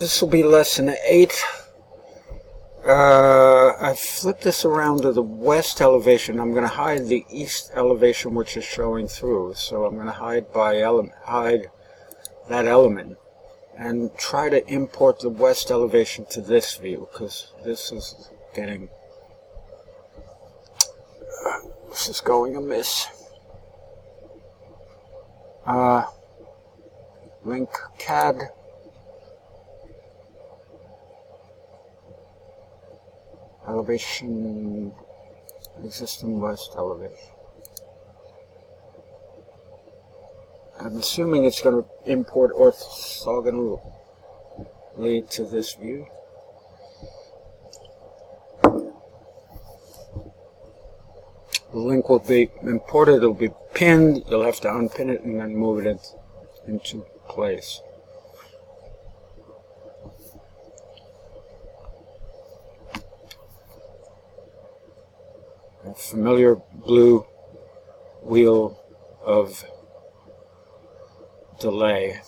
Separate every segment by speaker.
Speaker 1: This will be lesson 8. I flipped this around to the west elevation. I'm going to hide the east elevation, which is showing through. So I'm going to hide that element and try to import the west elevation to this view, because this is going amiss. Link CAD. Elevation, existing west elevation. I'm assuming it's going to import orthogonally to this view. The link will be imported, it will be pinned, you'll have to unpin it and then move it into place. A familiar blue wheel of delay.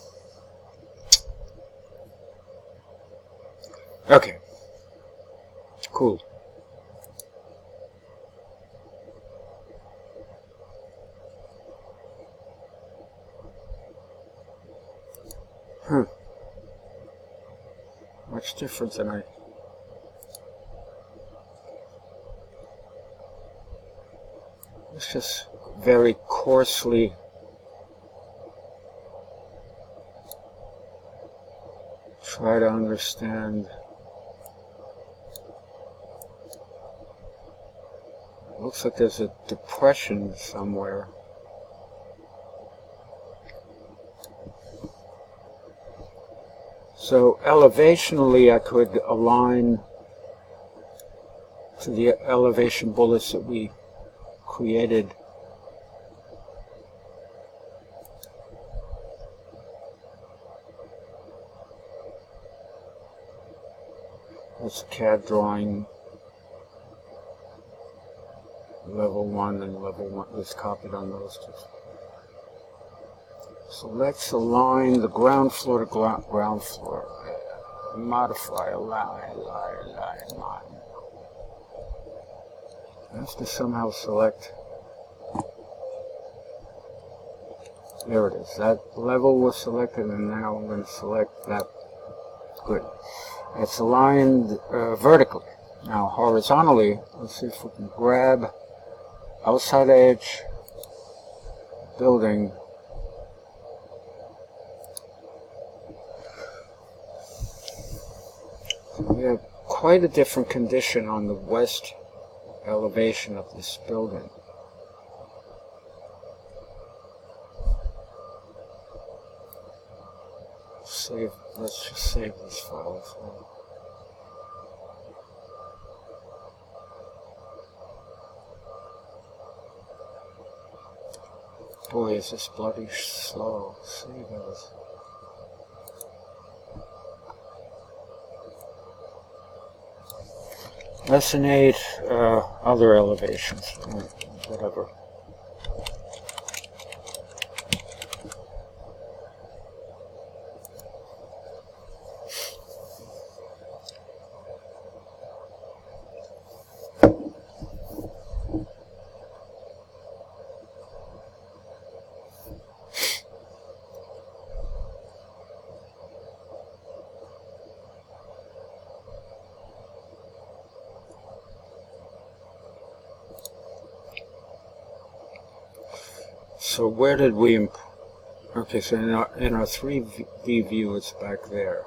Speaker 1: Okay. Cool. Much different than I... Let's just very coarsely try to understand. It looks like there's a depression somewhere. So elevationally I could align to the elevation bullets that we created. That's a CAD drawing. Level 1 and level 1 is copied on those two. So let's align the ground floor to ground floor. Modify, align. I have to somehow select. There it is. That level was selected, and now I'm going to select that. Good. It's aligned vertically. Now horizontally, let's see if we can grab outside edge, building. We have quite a different condition on the west elevation of this building. Let's just save this file. Boy, is this bloody slow. Save those. Lesson 8, other elevations, whatever. So where did we... Okay, so in our 3D view, it's back there.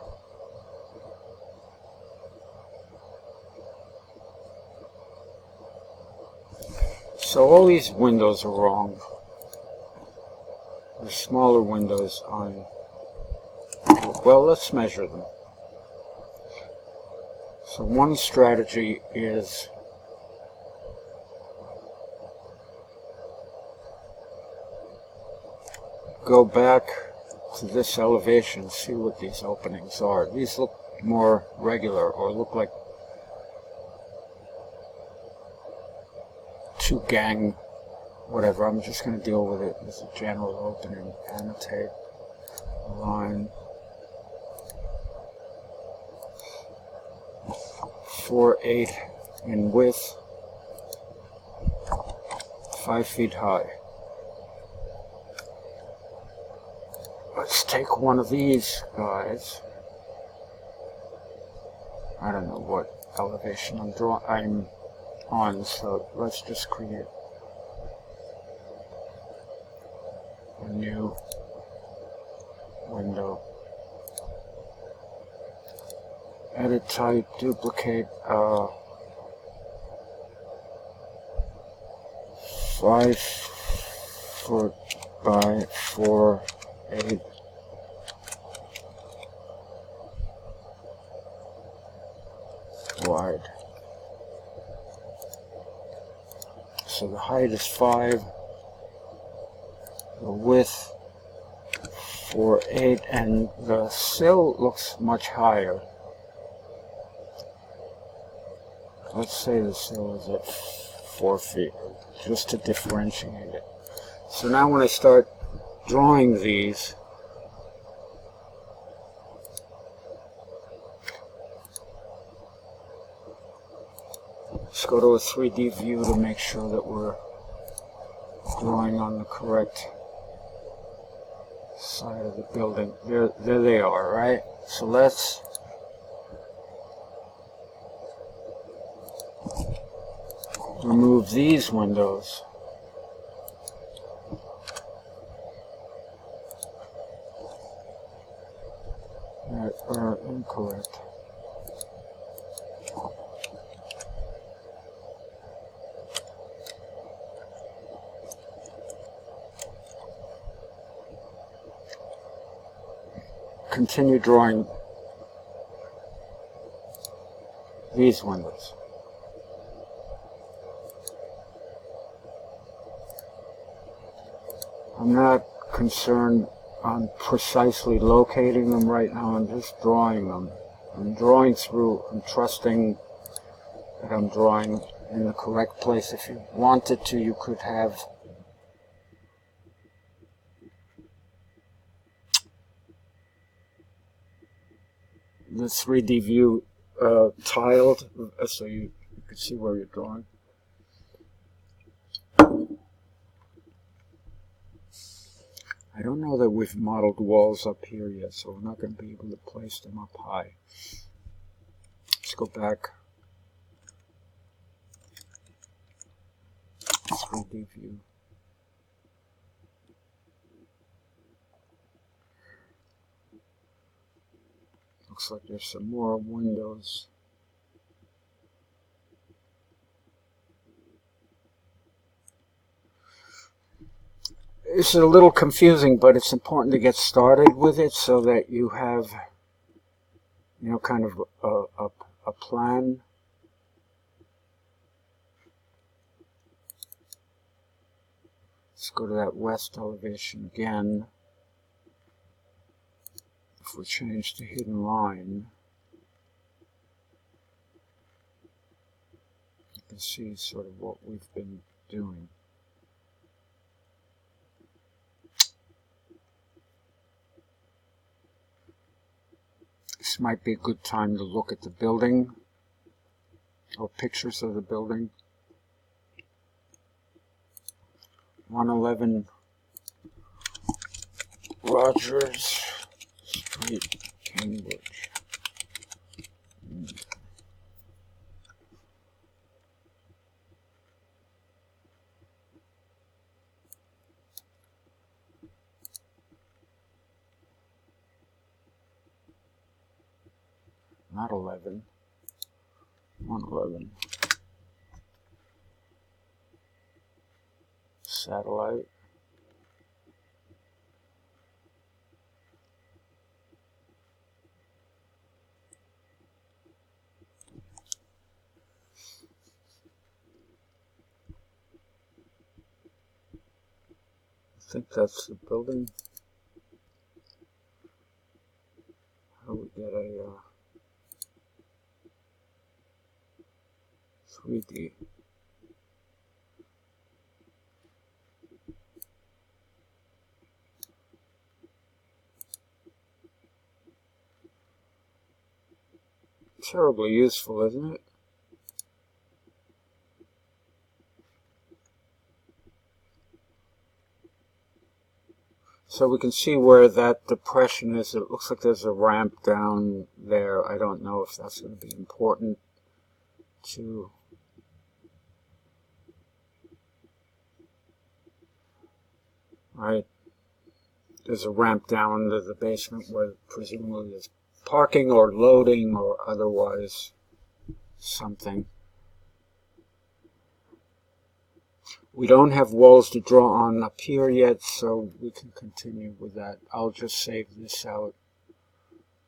Speaker 1: So all these windows are wrong. There's smaller windows on... Well, let's measure them. So one strategy is... go back to this elevation, see what these openings are. These look more regular, or look like two gang, whatever. I'm just going to deal with it as a general opening. Annotate, align, 4'8" in width, 5 feet high. Let's take one of these guys. I don't know what elevation I'm on, so let's just create a new window. Edit type, duplicate, 5 foot by 4'8". Wide. So the height is 5, the width 4'8", and the sill looks much higher. Let's say the sill is at 4 feet, just to differentiate it. So now when I start drawing these, let's go to a 3D view to make sure that we're drawing on the correct side of the building. There they are, right? So let's remove these windows. That are incorrect. Continue drawing these windows. I'm not concerned on precisely locating them right now. I'm just drawing them. I'm drawing through. I'm trusting that I'm drawing in the correct place. If you wanted to, you could have the 3D view tiled, so you can see where you're drawing. I don't know that we've modeled walls up here yet, so we're not going to be able to place them up high. Let's go back. 3D view. Looks like there's some more windows. This is a little confusing, but it's important to get started with it so that you have, you know, kind of a plan. Let's go to that west elevation again. If we change to hidden line, you can see sort of what we've been doing. This might be a good time to look at the building or pictures of the building. 111 Rogers Street, Cambridge. Not 11. 111. Satellite. I think that's the building. How do we get a 3D? Terribly useful, isn't it? So we can see where that depression is. It looks like there's a ramp down there. I don't know if that's going to be important to... Right. There's a ramp down to the basement where presumably there's parking or loading or otherwise something. We don't have walls to draw on up here yet, so we can continue with that. I'll just save this out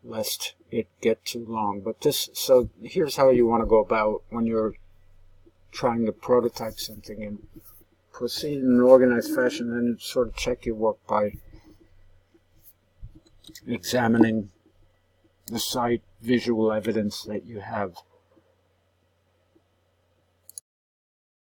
Speaker 1: lest it get too long. But this, so here's how you want to go about when you're trying to prototype something, and proceed in an organized fashion, and sort of check your work by examining the site, visual evidence that you have